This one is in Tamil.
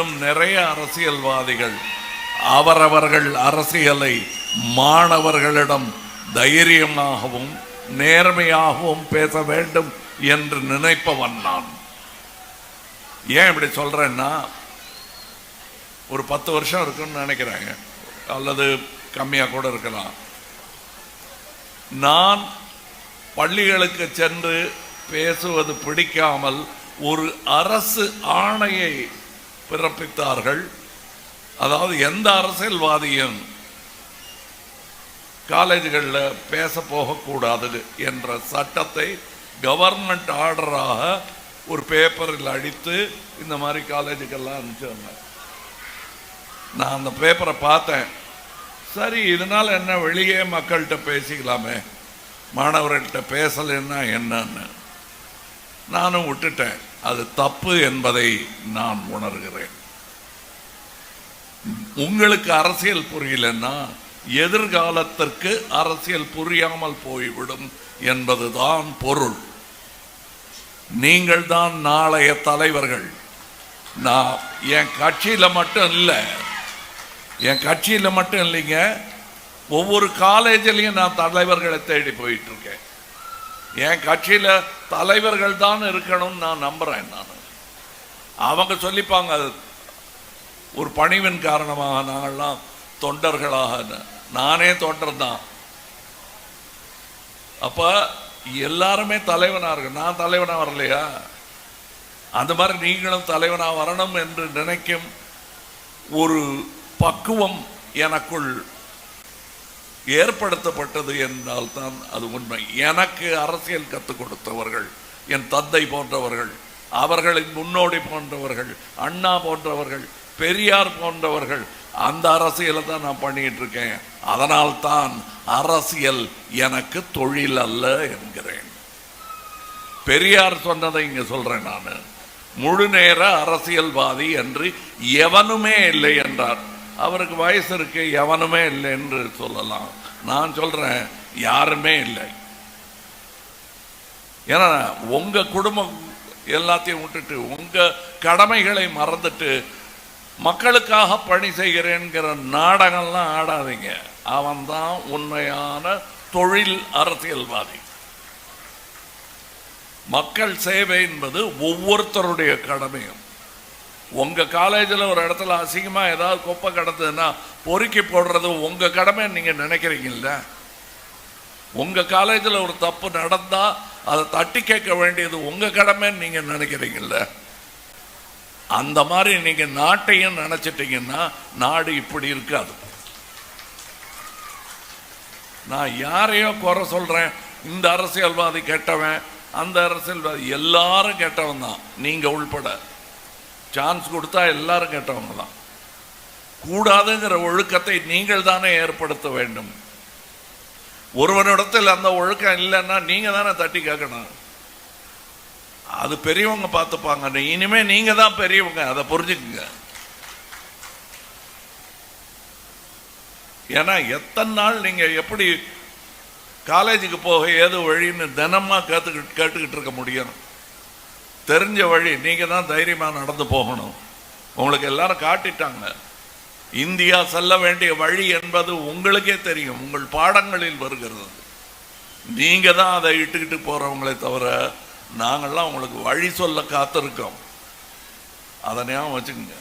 இன்னும் நிறைய அரசியல்வாதிகள் அவரவர்கள் அரசியலை மாணவர்களிடம் தைரியமாகவும் நேர்மையாகவும் பேச வேண்டும் என்று நினைப்பவன் நான். ஏன் இப்படி சொல்றேன்னா, ஒரு 10 வருஷம் இருக்குன்னு நினைக்கிறாங்க, அல்லது கம்மியாக கூட இருக்கலாம். நான் பள்ளிகளுக்கு சென்று பேசுவது பிடிக்காமல் ஒரு அரசு ஆணையை பிறப்பித்தார்கள். அதாவது எந்த அரசியல்வாதியும் காலேஜுகளில் பேச போகக்கூடாது என்ற சட்டத்தை கவர்மெண்ட் ஆர்டராக ஒரு பேப்பரில் அடித்து இந்த மாதிரி காலேஜுக்கெல்லாம் அனுப்பிச்சாங்க. நான் அந்த பேப்பரை பார்த்தேன். சரி, இதனால் என்ன, வெளியே மக்கள்கிட்ட பேசிக்கலாமே, மாணவர்கள்ட்ட பேசலைன்னா என்னன்னு நானும் விட்டுட்டேன். அது தப்பு என்பதை நான் உணர்கிறேன். உங்களுக்கு அரசியல் புரியலன்னா எதிர்காலத்திற்கு அரசியல் புரியாமல் போய்விடும் என்பதுதான் பொருள். நீங்கள் தான் நாளைய தலைவர்கள். நான் என் கட்சியில் மட்டும் இல்லை, இல்லைங்க, ஒவ்வொரு காலேஜிலையும் நான் தலைவர்களை தேடி போயிட்டு இருக்கேன். என் கட்சியில் தலைவர்கள் தான் இருக்கணும்னு நான் நம்புறேன். நான் அவங்க சொல்லிப்பாங்க, ஒரு பணிவின் காரணமாக நாங்கள்லாம் தொண்டர்களாக, நானே தொண்டர் தான். அப்ப எல்லாருமே தலைவனா இருக்கு, நான் தலைவனா வரலையா? அந்த மாதிரி நீங்களும் தலைவனா வரணும் என்று நினைக்கும் ஒரு பக்குவம் எனக்குள் ஏற்படுத்தப்பட்டது என்றால் தான் அது உண்மை. எனக்கு அரசியல் கற்றுக் கொடுத்தவர்கள் என் தந்தை போன்றவர்கள், அவர்களின் முன்னோடி போன்றவர்கள், அண்ணா போன்றவர்கள், பெரியார் போன்றவர்கள், அந்த அரசியலை தான் நான் பண்ணிட்டு இருக்கேன். அதனால் தான் அரசியல் எனக்கு தொழில் அல்ல என்கிறேன். பெரியார் சொன்னதை இங்க சொல்றேன். நான் முழு நேர அரசியல்வாதி என்று எவனுமே இல்லை என்றார். அவருக்கு வயசு இருக்கு, எவனுமே இல்லை என்று சொல்லலாம். நான் சொல்றேன், யாருமே இல்லை. ஏன்னா உங்க குடும்பம் எல்லாத்தையும் விட்டுட்டு உங்க கடமைகளை மறந்துட்டு மக்களுக்காக பணி செய்கிறேன்கிற நாடகம்லாம் ஆடாதீங்க. அவன் தான் உண்மையான தொழில் அரசியல்வாதி. மக்கள் சேவை என்பது ஒவ்வொருத்தருடைய கடமையும். உங்க காலேஜில் ஒரு இடத்துல அசிங்கமா ஏதாவது குப்பை கிடந்ததுன்னா பொறுக்கி போடுறது உங்க கடமை நீங்க நினைக்கிறீங்கல்ல. உங்க காலேஜில் ஒரு தப்பு நடந்தா அதை தட்டி கேட்க வேண்டியது உங்க கடமைன்னு நீங்க நினைக்கிறீங்கல்ல. அந்த மாதிரி நீங்க நாட்டையும் நினைச்சிட்டீங்கன்னா நாடு இப்படி இருக்காது. நான் யாரையோ குறை சொல்றேன், இந்த அரசியல்வாதி கெட்டவன், அந்த அரசியல்வாதி, எல்லாரும் கெட்டவன் தான், நீங்க உள்பட. சான்ஸ் கொடுத்தா எல்லாரும் கெட்டவங்க தான். கூடாதுங்கிற ஒழுக்கத்தை நீங்கள் தானே ஏற்படுத்த வேண்டும். ஒருவனிடத்தில் அந்த ஒழுக்கம் இல்லைன்னா நீங்க தானே தட்டி கேட்கணும். அது பெரியவங்க பார்த்துப்பாங்க. இனிமே நீங்க தான் பெரியவங்க, அதை புரிஞ்சுக்குங்க. ஏன்னா எத்தனை நாள் நீங்க எப்படி காலேஜுக்கு போக ஏது வழின்னு தினமா கேட்டுக்கிட்டு இருக்க முடியும்? தெரிஞ்ச வழி, நீங்க தான் தைரியமா நடந்து போகணும். உங்களுக்கு எல்லாரும் காட்டிட்டாங்க. இந்தியா செல்ல வேண்டிய வழி என்பது உங்களுக்கே தெரியும், உங்கள் பாடங்களில் வருகிறது. நீங்க தான் அதை இட்டுக்கிட்டு போறவங்களே தவிர நாங்கள்லாம் உங்களுக்கு வழி சொல்ல காத்திருக்கோம். அதை ஞாபகம் வச்சுக்கோங்க.